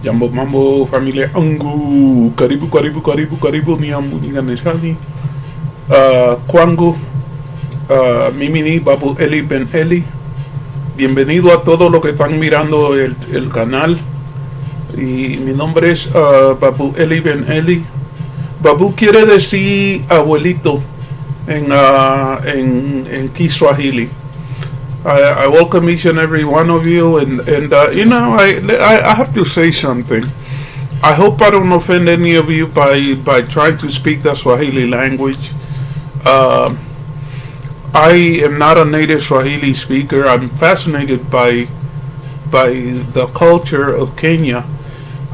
Jambo mambo familia angu, karibu ni ambu ni ganeshani kwangu. Mimi ni Babu Eli-Ben-Eli. Bienvenido a todos los que están mirando el canal. Y mi nombre es Babu Eli-Ben-Eli. Babu quiere decir abuelito en Kiswahili. I welcome each and every one of you, and you know, I have to say something. I hope I don't offend any of you by trying to speak the Swahili language. I am not a native Swahili speaker. I'm fascinated by the culture of Kenya.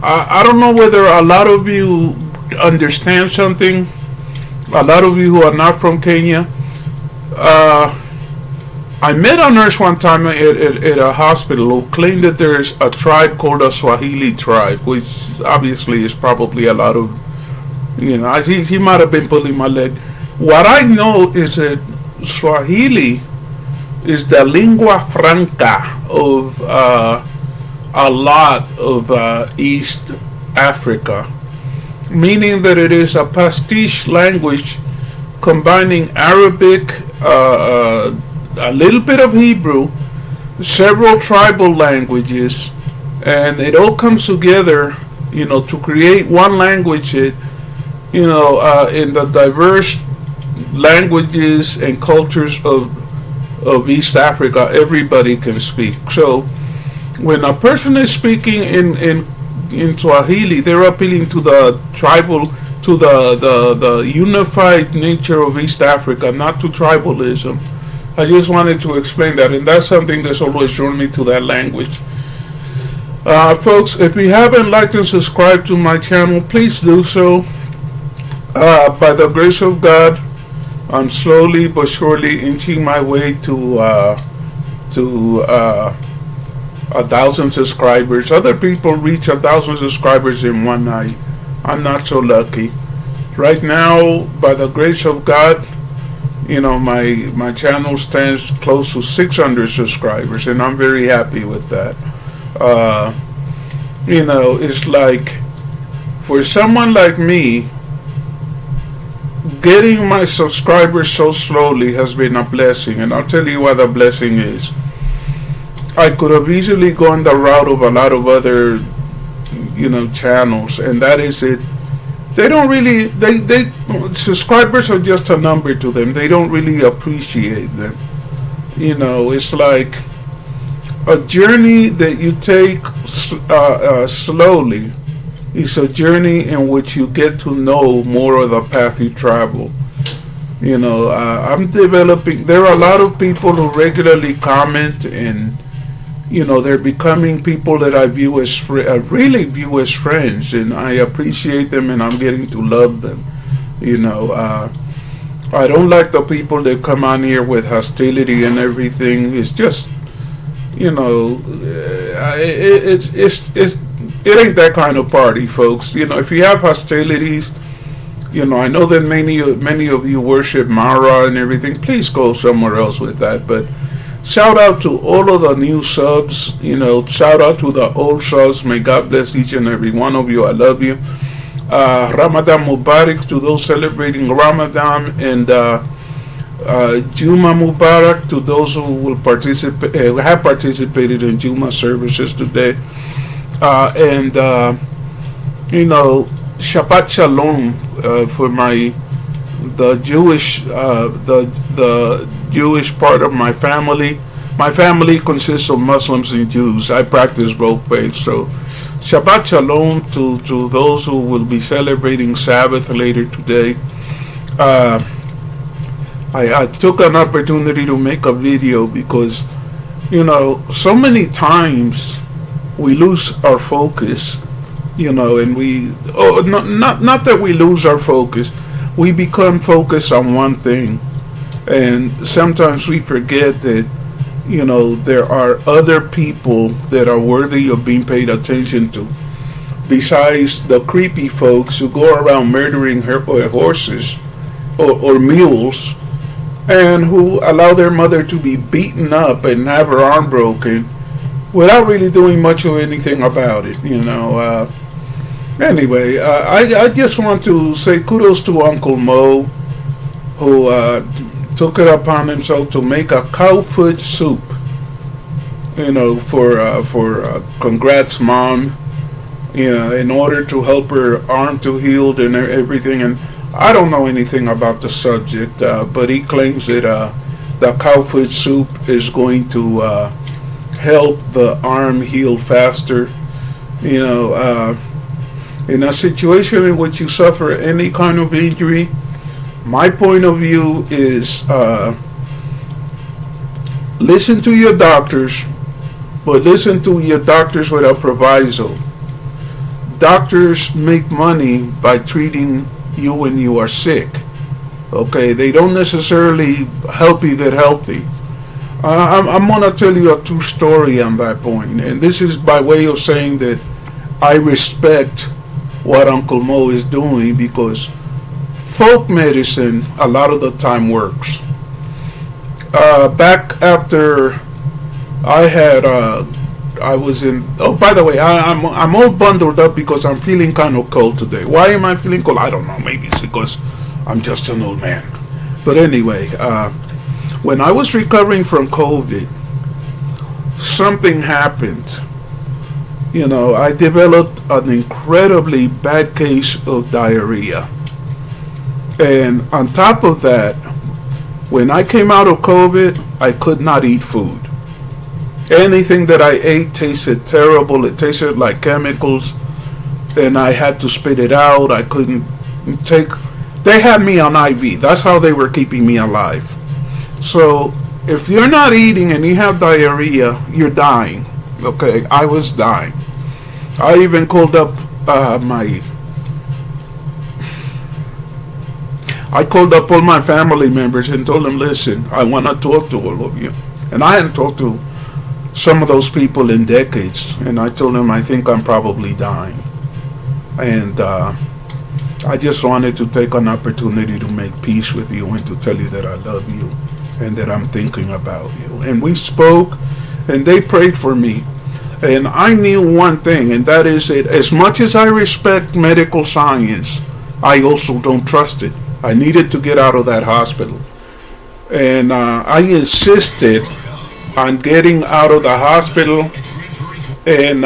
I don't know whether a lot of you understand something. A lot of you who are not from Kenya. I met a nurse one time at a hospital who claimed that there's a tribe called a Swahili tribe, which obviously is probably a lot of, you know, he might have been pulling my leg. What I know is that Swahili is the lingua franca of a lot of East Africa, meaning that it is a pastiche language combining Arabic, a little bit of Hebrew, several tribal languages, and it all comes together, you know, to create one language that, you know, in the diverse languages and cultures of East Africa, everybody can speak. So when a person is speaking in Swahili, they're appealing to the tribal, to the unified nature of East Africa, not to tribalism. I just wanted to explain that, and that's something that's always drawn me to that language. Folks, if you haven't liked and subscribed to my channel, please do so. By the grace of God, I'm slowly but surely inching my way to 1,000 subscribers. Other people reach 1,000 subscribers in one night. I'm not so lucky. Right now, by the grace of God, you know, my channel stands close to 600 subscribers, and I'm very happy with that. You know, it's like, for someone like me, getting my subscribers so slowly has been a blessing, and I'll tell you what the blessing is. I could have easily gone the route of a lot of other, you know, channels, and that is it. They don't really, they subscribers are just a number to them. They don't really appreciate them. You know, it's like a journey that you take slowly. It's a journey in which you get to know more of the path you travel. You know, I'm developing, there are a lot of people who regularly comment, and you know, they're becoming people that I view as really view as friends, and I appreciate them, and I'm getting to love them. You know, I don't like the people that come on here with hostility and everything. It's just, you know, it ain't that kind of party, folks. You know, if you have hostilities, you know, I know that many of you worship Marwa and everything. Please go somewhere else with that, but. Shout out to all of the new subs, you know, shout out to the old subs. May God bless each and every one of you. I love you. Ramadan Mubarak to those celebrating Ramadan, and Juma Mubarak to those who will participate, have participated in Juma services today. And you know, Shabbat Shalom for the Jewish part of my family. My family consists of Muslims and Jews. I practice both faiths. So Shabbat Shalom to those who will be celebrating Sabbath later today. I took an opportunity to make a video because, you know, so many times we lose our focus, you know, and not that we lose our focus, we become focused on one thing. And sometimes we forget that, you know, there are other people that are worthy of being paid attention to, besides the creepy folks who go around murdering horses or mules, and who allow their mother to be beaten up and have her arm broken, without really doing much of anything about it, you know. Anyway, I just want to say kudos to Uncle Mo, who took it upon himself to make a cow foot soup, you know, for congrats mom, you know, in order to help her arm to heal and everything. And I don't know anything about the subject, but he claims that the cow foot soup is going to help the arm heal faster. You know, in a situation in which you suffer any kind of injury, my point of view is listen to your doctors, but listen to your doctors with a proviso. Doctors make money by treating you when you are sick. Okay, they don't necessarily help you get healthy. I'm gonna tell you a true story on that point, and this is by way of saying that I respect what Uncle Mo is doing, because folk medicine a lot of the time works. Back after I was in. Oh, by the way, I'm all bundled up because I'm feeling kind of cold today. Why am I feeling cold? I don't know. Maybe it's because I'm just an old man. But anyway, when I was recovering from COVID, something happened. You know, I developed an incredibly bad case of diarrhea. And on top of that, when I came out of COVID, I could not eat food. Anything that I ate tasted terrible. It tasted like chemicals, and I had to spit it out. I couldn't take. They had me on IV. That's how they were keeping me alive. So if you're not eating and you have diarrhea, you're dying. Okay, I was dying. I even called up I called up all my family members and told them, listen, I want to talk to all of you. And I hadn't talked to some of those people in decades. And I told them, I think I'm probably dying. And I just wanted to take an opportunity to make peace with you and to tell you that I love you and that I'm thinking about you. And we spoke, and they prayed for me. And I knew one thing, and that is that as much as I respect medical science, I also don't trust it. I needed to get out of that hospital. And I insisted on getting out of the hospital. And,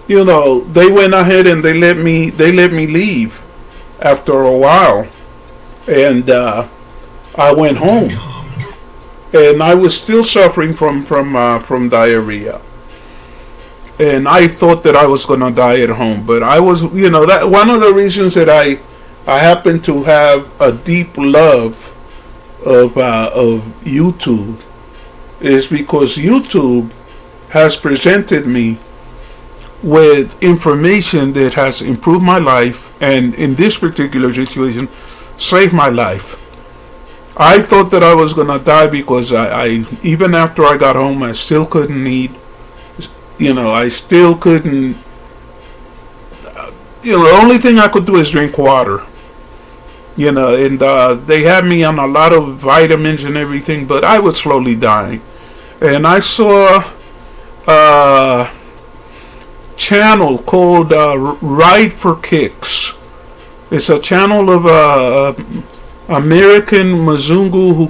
you know, they went ahead and they let me leave after a while. And I went home. And I was still suffering from diarrhea. And I thought that I was going to die at home. But I was, you know, that one of the reasons that I happen to have a deep love of YouTube is because YouTube has presented me with information that has improved my life, and in this particular situation, saved my life. I thought that I was going to die because I even after I got home, I still couldn't eat. You know, I still couldn't. You know, the only thing I could do is drink water. You know, and they had me on a lot of vitamins and everything, but I was slowly dying. And I saw a channel called Ride for Kicks. It's a channel of American Mzungu who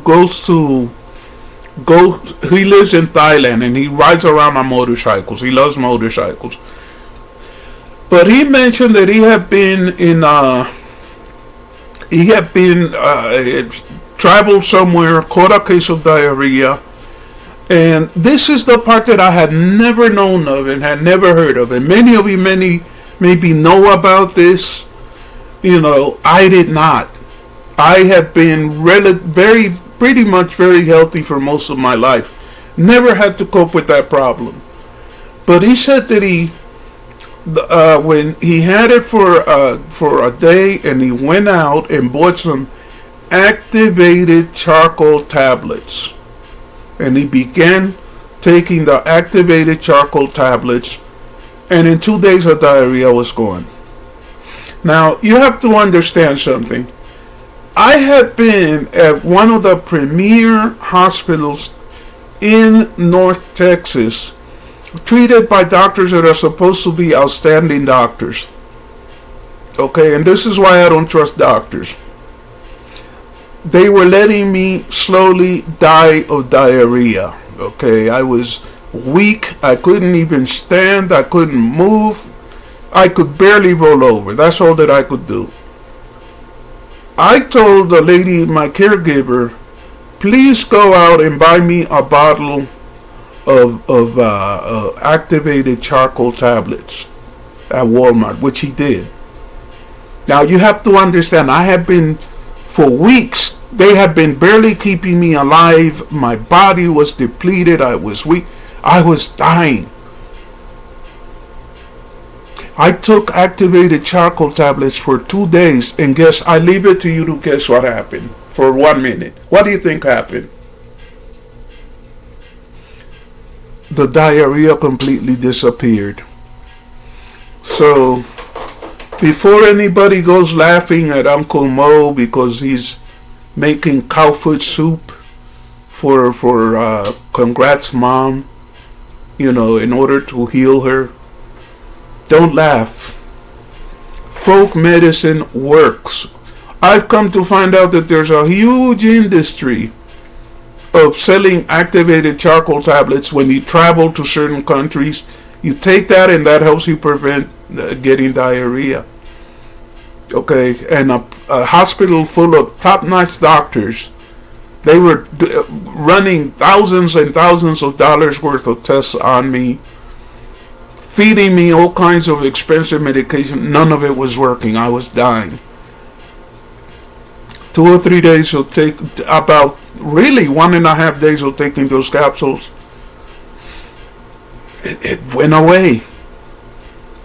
he lives in Thailand and he rides around on motorcycles. He loves motorcycles. But he mentioned that he had been traveled somewhere, caught a case of diarrhea, and this is the part that I had never known of and had never heard of. And many of you maybe know about this. You know, I did not. I have been pretty much very healthy for most of my life. Never had to cope with that problem. But he said that when he had it for a day, and he went out and bought some activated charcoal tablets, and he began taking the activated charcoal tablets, and in 2 days the diarrhea was gone. Now you have to understand something. I have been at one of the premier hospitals in North Texas treated by doctors that are supposed to be outstanding doctors. Okay, and this is why I don't trust doctors. They were letting me slowly die of diarrhea. Okay, I was weak. I couldn't even stand. I couldn't move. I could barely roll over. That's all that I could do. I told the lady, my caregiver, please go out and buy me a bottle of activated charcoal tablets at Walmart, which he did. Now you have to understand, I have been, for weeks, they have been barely keeping me alive. My body was depleted. I was weak. I was dying. I took activated charcoal tablets for 2 days, and guess, I leave it to you to guess what happened for 1 minute. What do you think happened? The diarrhea completely disappeared. So, before anybody goes laughing at Uncle Mo because he's making cow foot soup for congrats mom, in order to heal her, don't laugh. Folk medicine works. I've come to find out that there's a huge industry of selling activated charcoal tablets. When you travel to certain countries, you take that and that helps you prevent getting diarrhea. Okay, and a hospital full of top-notch doctors, they were running thousands and thousands of dollars worth of tests on me, feeding me all kinds of expensive medication. None of it was working. I was dying. 2 or 3 days will take, about really 1.5 days of taking those capsules. It went away.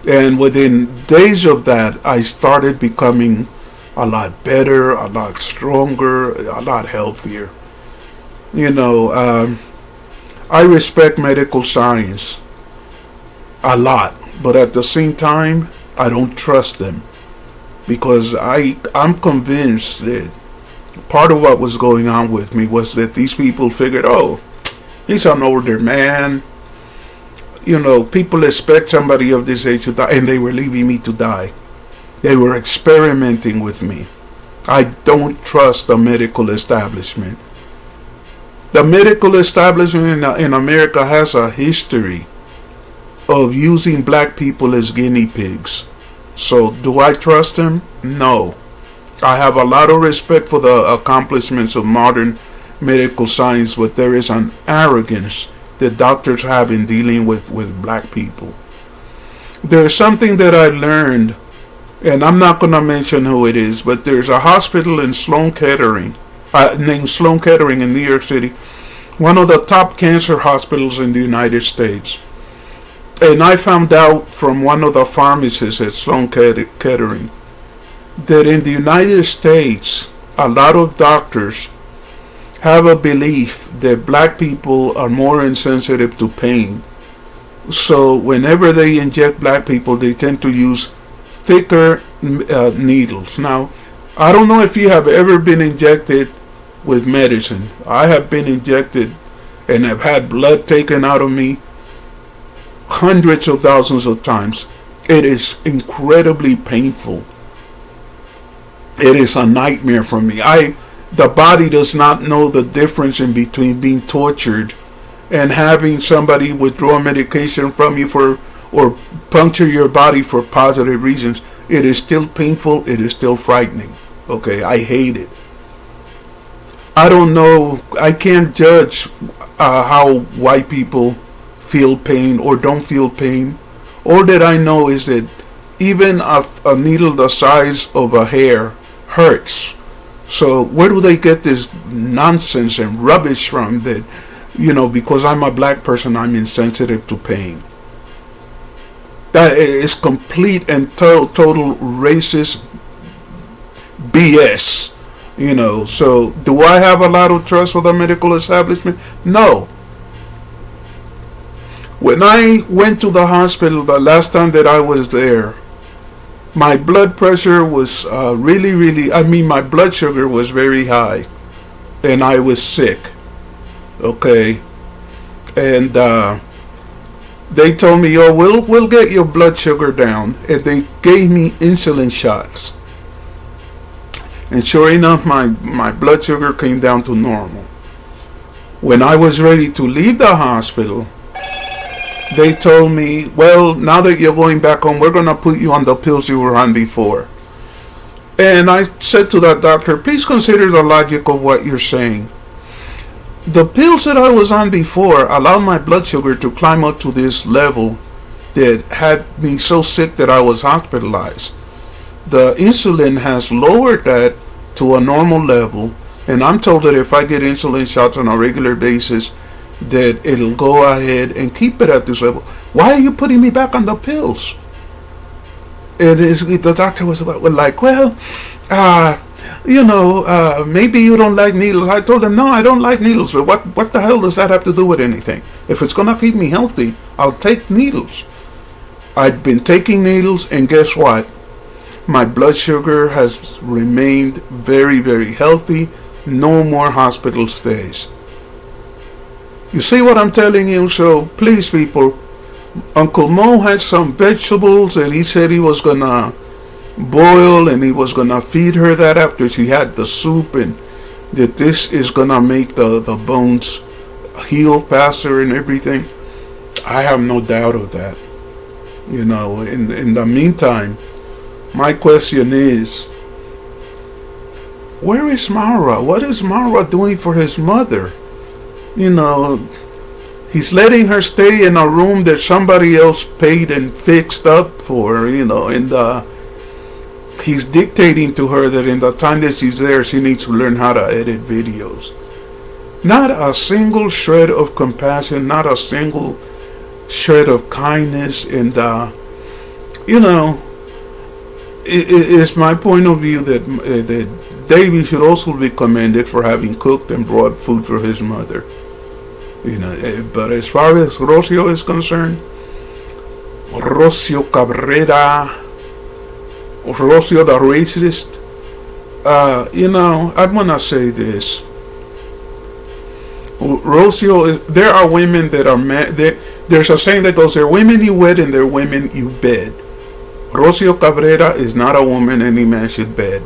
And within days of that, I started becoming a lot better, a lot stronger, a lot healthier. I respect medical science a lot, but at the same time, I don't trust them, because I'm convinced that part of what was going on with me was that these people figured, oh, he's an older man. People expect somebody of this age to die, and they were leaving me to die. They were experimenting with me. I don't trust the medical establishment. The medical establishment in America has a history of using black people as guinea pigs. So, do I trust them? No. I have a lot of respect for the accomplishments of modern medical science, but there is an arrogance that doctors have in dealing with black people. There's something that I learned, and I'm not going to mention who it is, but there's a hospital in named Sloan Kettering in New York City, one of the top cancer hospitals in the United States. And I found out from one of the pharmacists at Sloan Kettering that in the United States, a lot of doctors have a belief that black people are more insensitive to pain. So whenever they inject black people, they tend to use thicker needles. Now, I don't know if you have ever been injected with medicine. I have been injected and have had blood taken out of me hundreds of thousands of times. It is incredibly painful. It is a nightmare for me. The body does not know the difference in between being tortured and having somebody withdraw medication from you or puncture your body for positive reasons. It is still painful. It is still frightening. Okay, I hate it. I don't know. I can't judge how white people feel pain or don't feel pain. All that I know is that even a needle the size of a hair hurts. So where do they get this nonsense and rubbish from that, because I'm a black person, I'm insensitive to pain? That is complete and total racist BS. So do I have a lot of trust for the medical establishment? No. When I went to the hospital the last time that I was there, my blood pressure was my blood sugar was very high, and I was sick. Okay, and They told me, "Oh, we'll get your blood sugar down," and they gave me insulin shots. And sure enough, my blood sugar came down to normal. When I was ready to leave the hospital, they told me, "Well, now that you're going back home, we're going to put you on the pills you were on before." And I said to that doctor, "Please consider the logic of what you're saying. The pills that I was on before allowed my blood sugar to climb up to this level that had me so sick that I was hospitalized. The insulin has lowered that to a normal level, and I'm told that if I get insulin shots on a regular basis, that it'll go ahead and keep it at this level. Why are you putting me back on the pills?" And the doctor was like, "Well, maybe you don't like needles." I told him, "No, I don't like needles. But what the hell does that have to do with anything? If it's going to keep me healthy, I'll take needles." I've been taking needles, and guess what? My blood sugar has remained very, very healthy. No more hospital stays. You see what I'm telling you? So please, people, Uncle Mo had some vegetables that he said he was going to boil, and he was going to feed her that after she had the soup, and that this is going to make the bones heal faster and everything. I have no doubt of that. In the meantime, my question is, where is Marwa? What is Marwa doing for his mother? He's letting her stay in a room that somebody else paid and fixed up for, and he's dictating to her that in the time that she's there, she needs to learn how to edit videos. Not a single shred of compassion, not a single shred of kindness, and it's my point of view that Davy should also be commended for having cooked and brought food for his mother. But as far as Rocio is concerned, Rocio Cabrera, Rocio the racist, I'm gonna say this. Rocio there are women that are there's a saying that goes, there are women you wed and there are women you bed. Rocio Cabrera is not a woman any man should bed.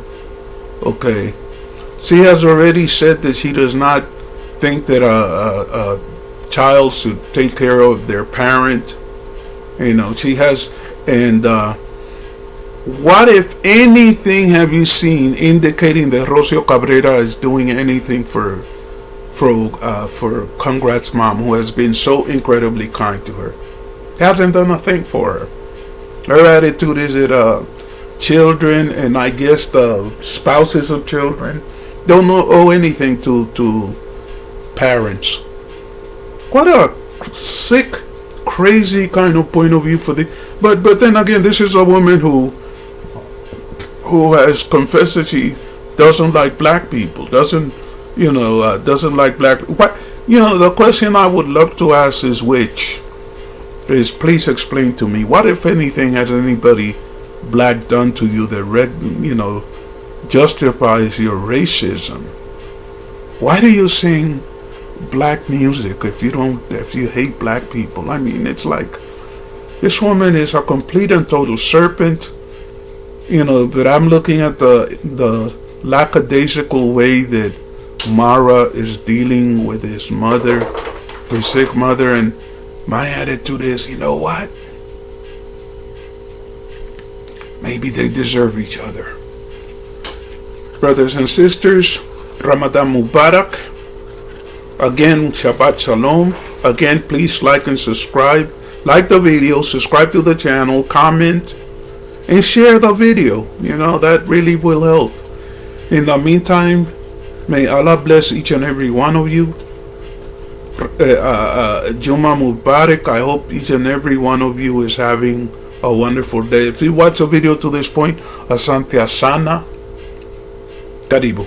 Okay. She has already said that she does not think that a child should take care of their parent. She has, and what if anything have you seen indicating that Rocio Cabrera is doing anything for Congrats Mom, who has been so incredibly kind to her? Hasn't done a thing for her. Her attitude is that children, and I guess the spouses of children, don't owe anything to parents. What a sick, crazy kind of point of view for the. But then again, this is a woman who has confessed that she doesn't like black people. Doesn't like black. What the question I would love to ask is which. Is please explain to me, what if anything has anybody black done to you that justifies your racism? Why do you sing black music if you hate black people? I mean, it's like this woman is a complete and total serpent. But I'm looking at the lackadaisical way that Mara is dealing with his mother, his sick mother, and my attitude is, you know what? Maybe they deserve each other. Brothers and sisters, Ramadan Mubarak. Again, Shabbat Shalom. Again, please like and subscribe. Like the video, subscribe to the channel, comment, and share the video. That really will help. In the meantime, may Allah bless each and every one of you. Juma Mubarak. I hope each and every one of you is having a wonderful day. If you watch the video to this point, Asante Asana. Karibu.